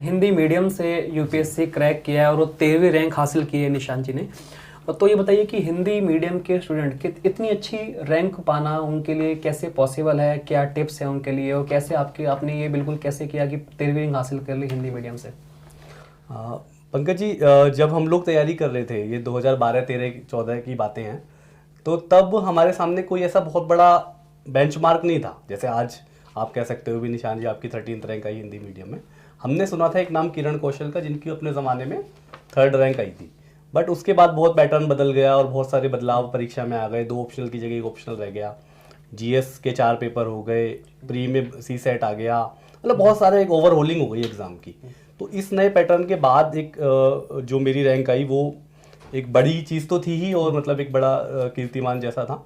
Hindi medium से UPSC crack किया है और वो 13वीं रैंक हासिल की है निशांत जी ने। तो ये बताइए कि हिंदी मीडियम के स्टूडेंट की इतनी अच्छी रैंक पाना उनके लिए कैसे पॉसिबल है, क्या टिप्स हैं उनके लिए, और कैसे आपने ये बिल्कुल कैसे किया कि 13वीं रैंक हासिल कर ली हिंदी मीडियम से? पंकज जी, जब हम लोग तैयारी कर रहे थे, ये 2012, 13, 14 की बातें हैं, तो तब हमारे सामने कोई ऐसा बहुत बड़ा बेंचमार्क नहीं था। जैसे आज आप कह सकते हो भी निशान जी आपकी 13th रैंक आई हिंदी मीडियम में। हमने सुना था एक नाम किरण कौशल का, जिनकी अपने ज़माने में 3rd रैंक आई थी। बट उसके बाद बहुत पैटर्न बदल गया और बहुत सारे बदलाव परीक्षा में आ गए। 2 ऑप्शनल की जगह 1 ऑप्शनल रह गया, जीएस के 4 पेपर हो गए, प्री में सी सेट आ गया, मतलब बहुत सारे एक ओवरहोलिंग हो गई एग्ज़ाम की। तो इस नए पैटर्न के बाद एक जो मेरी रैंक आई वो एक बड़ी चीज़ तो थी ही, और मतलब एक बड़ा कीर्तिमान जैसा था।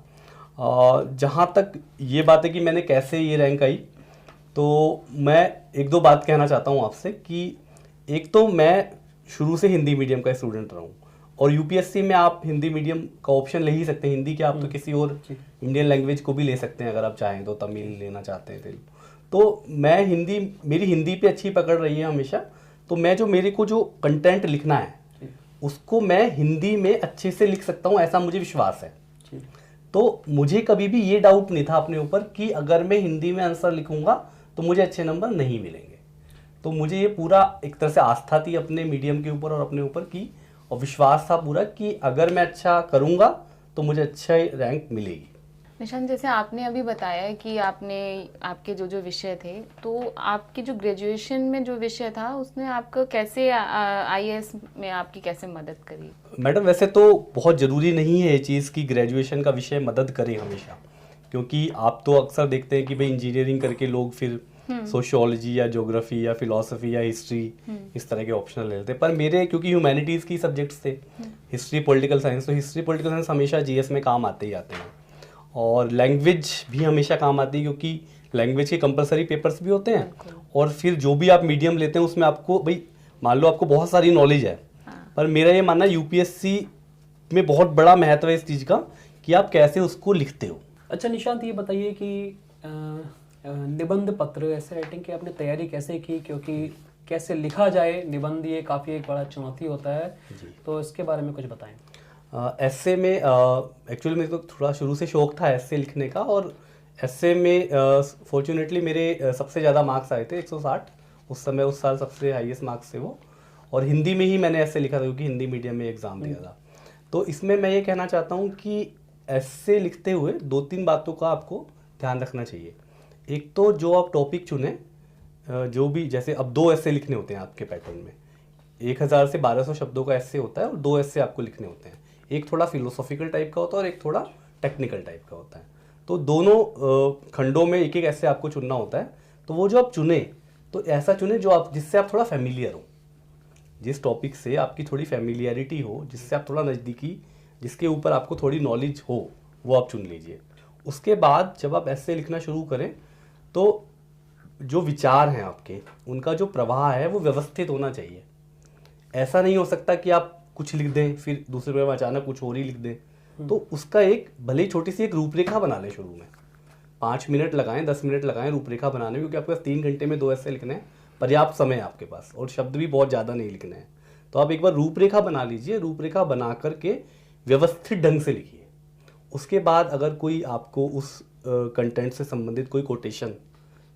जहाँ तक ये बात है कि मैंने कैसे ये रैंक आई, तो मैं 1-2 बात कहना चाहता हूँ आपसे कि एक तो मैं शुरू से हिंदी मीडियम का स्टूडेंट रहा हूँ, और यूपीएससी में आप हिंदी मीडियम का ऑप्शन ले ही सकते हैं। हिंदी के आप तो किसी और इंडियन लैंग्वेज को भी ले सकते हैं अगर आप चाहें तो, तमिल लेना चाहते हैं, तेलुगु। तो मैं मेरी हिंदी पे अच्छी पकड़ रही है हमेशा। तो मैं मेरे को जो कंटेंट लिखना है उसको मैं हिंदी में अच्छे से लिख सकता हूँ, ऐसा मुझे विश्वास है। तो मुझे कभी भी ये डाउट नहीं था अपने ऊपर कि अगर मैं हिंदी में आंसर लिखूंगा तो मुझे अच्छे नंबर नहीं मिलेंगे। तो मुझे ये पूरा एक तरह से आस्था थी अपने मीडियम के ऊपर और अपने ऊपर की, और विश्वास था पूरा कि अगर मैं अच्छा करूंगा तो मुझे अच्छा रैंक मिलेगी। निशान, जैसे आपने अभी बताया कि आपके जो जो विषय थे, तो आपकी जो ग्रेजुएशन में जो विषय था उसने आपको कैसे आईएएस में आपकी कैसे मदद करी? मैडम, वैसे तो बहुत ज़रूरी नहीं है ये चीज़ कि ग्रेजुएशन का विषय मदद करे हमेशा, क्योंकि आप तो अक्सर देखते हैं कि भाई इंजीनियरिंग करके लोग फिर सोशियोलॉजी या ज्योग्राफी या फिलॉसफी या हिस्ट्री इस तरह के ऑप्शनल ले लेते हैं। पर मेरे क्योंकि ह्यूमैनिटीज़ की सब्जेक्ट्स थे, हिस्ट्री पॉलिटिकल साइंस, तो हिस्ट्री पॉलिटिकल साइंस हमेशा जीएस में काम आते ही आते हैं। और लैंग्वेज भी हमेशा काम आती है, क्योंकि लैंग्वेज के कंपलसरी पेपर्स भी होते हैं। और फिर जो भी आप मीडियम लेते हैं उसमें आपको भाई मान लो आपको बहुत सारी नॉलेज है, पर मेरा ये मानना यूपीएससी में बहुत बड़ा महत्व है इस चीज़ का कि आप कैसे उसको लिखते हो। अच्छा निशांत, ये बताइए कि निबंध पत्र ऐसे राइटिंग की आपने तैयारी कैसे की, क्योंकि कैसे लिखा जाए निबंध, ये काफ़ी एक बड़ा चुनौती होता है, तो इसके बारे में कुछ बताएं। एस्से में एक्चुअली मेरे को थोड़ा शुरू से शौक था एस्से लिखने का, और एस्से में फॉर्चुनेटली मेरे सबसे ज़्यादा मार्क्स आए थे 160 उस समय, उस साल सबसे हाईएस्ट मार्क्स थे वो। और हिंदी में ही मैंने एस्से लिखा था, क्योंकि हिंदी मीडियम में एग्ज़ाम दिया था। तो इसमें मैं ये कहना चाहता हूँ कि एस्से लिखते हुए 2-3 बातों का आपको ध्यान रखना चाहिए। एक तो जो आप टॉपिक चुने, जो भी, जैसे अब 2 एस्से लिखने होते हैं आपके पैटर्न में, 1000 से 1200 शब्दों का एस्से होता है, और 2 एस्से आपको लिखने होते हैं। एक थोड़ा फिलोसॉफिकल टाइप का होता है और एक थोड़ा टेक्निकल टाइप का होता है। तो दोनों खंडों में एक एक ऐसे आपको चुनना होता है। तो वो जो आप चुने, तो ऐसा चुने जिससे आप थोड़ा फैमिलियर हो, जिस टॉपिक से आपकी थोड़ी फैमिलियरिटी हो, जिससे आप थोड़ा नज़दीकी, जिसके ऊपर आपको थोड़ी नॉलेज हो, वो आप चुन लीजिए। उसके बाद जब आप ऐसे लिखना शुरू करें तो जो विचार हैं आपके, उनका जो प्रवाह है वो व्यवस्थित होना चाहिए। ऐसा नहीं हो सकता कि आप कुछ लिख दें फिर दूसरे पेपर में अचानक कुछ और ही लिख दें। तो उसका एक भले छोटी सी एक रूपरेखा बना लें शुरू में, 5 मिनट लगाएं, 10 मिनट लगाएं रूपरेखा बनाने में, क्योंकि आपके पास 3 घंटे में 2 ऐसे लिखने हैं, पर्याप्त समय है आपके पास, और शब्द भी बहुत ज़्यादा नहीं लिखने हैं। तो आप एक बार रूपरेखा बना लीजिए, रूपरेखा बना करके व्यवस्थित ढंग से लिखिए। उसके बाद अगर कोई आपको उस कंटेंट से संबंधित कोई कोटेशन,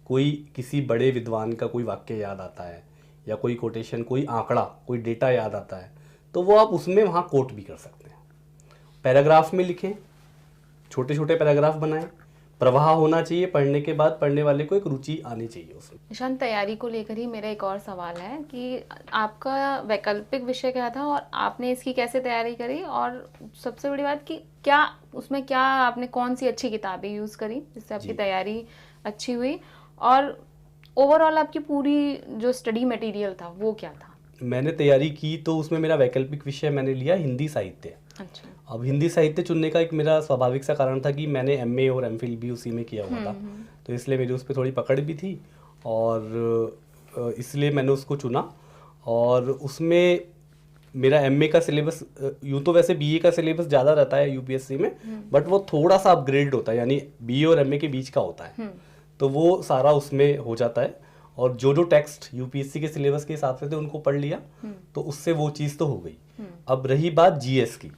कोई किसी बड़े विद्वान का कोई वाक्य याद आता है, या कोई कोटेशन, कोई आंकड़ा, कोई डेटा याद आता है, तो वो आप उसमें वहाँ कोट भी कर सकते हैं। पैराग्राफ में लिखें, छोटे छोटे पैराग्राफ बनाएं, प्रवाह होना चाहिए, पढ़ने के बाद पढ़ने वाले को एक रुचि आनी चाहिए उसमें। निशान, तैयारी को लेकर ही मेरा एक और सवाल है कि आपका वैकल्पिक विषय क्या था और आपने इसकी कैसे तैयारी करी, और सबसे बड़ी बात कि क्या उसमें क्या आपने कौन सी अच्छी किताबें यूज़ करी जिससे आपकी तैयारी अच्छी हुई, और ओवरऑल आपकी पूरी जो स्टडी मटेरियल था वो क्या था? मैंने तैयारी की तो उसमें मेरा वैकल्पिक विषय मैंने लिया हिंदी साहित्य। अच्छा। अब हिंदी साहित्य चुनने का एक मेरा स्वाभाविक सा कारण था कि मैंने एमए और एमफिल भी उसी में किया हुआ था, तो इसलिए मेरी उस पर थोड़ी पकड़ भी थी, और इसलिए मैंने उसको चुना। और उसमें मेरा एमए का सिलेबस, यूँ तो वैसे बीए का सिलेबस ज़्यादा रहता है यूपीएससी में, बट वो थोड़ा सा अपग्रेड होता है, यानी बीए और एमए के बीच का होता है, तो वो सारा उसमें हो जाता है। और जो टेक्स्ट यूपीएससी के सिलेबस के हिसाब से थे उनको पढ़ लिया, तो उससे वो चीज़ तो हो गई। अब रही बात जीएस की,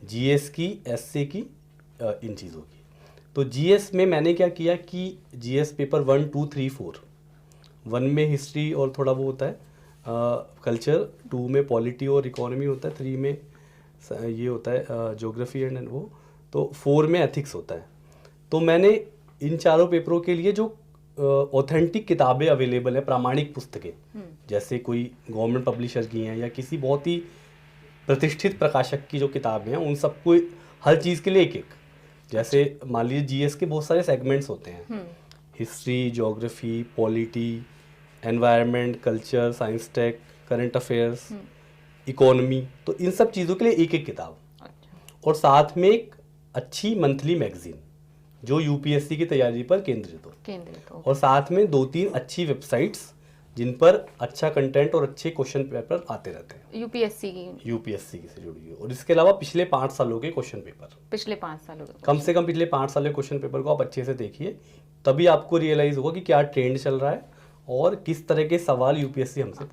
जीएस की, एसए की, इन चीज़ों की। तो जीएस में मैंने क्या किया कि जीएस पेपर 1, 2, 3, 4, 1 में हिस्ट्री और थोड़ा वो होता है कल्चर, 2 में पॉलिटी और इकोनॉमी होता है, 3 में ये होता है ज्योग्राफी एंड वो, तो 4 में एथिक्स होता है। तो मैंने इन चारों पेपरों के लिए जो ऑथेंटिक किताबें अवेलेबल है, प्रामाणिक पुस्तकें, जैसे कोई गवर्नमेंट पब्लिशर की हैं या किसी बहुत ही प्रतिष्ठित प्रकाशक की जो किताबें हैं, उन सबको हर चीज़ के लिए एक एक, जैसे मान लीजिए जीएस के बहुत सारे सेगमेंट्स होते हैं, history, geography, polity, environment, culture, science tech, current affairs, economy, तो इन सब चीज़ों के लिए एक एक किताब। और साथ में एक अच्छी मंथली मैगजीन जो यूपीएससी की तैयारी पर केंद्रित हो, और साथ में 2-3 अच्छी वेबसाइट्स जिन पर अच्छा कंटेंट और अच्छे क्वेश्चन पेपर आते रहते हैं, यूपीएससी की से जुड़ी हुई। और इसके अलावा पिछले 5 सालों के क्वेश्चन पेपर, कम से कम पिछले 5 सालों के क्वेश्चन पेपर को आप अच्छे से देखिए, तभी आपको रियलाइज होगा कि क्या ट्रेंड चल रहा है और किस तरह के सवाल यूपीएससी हमसे पूछ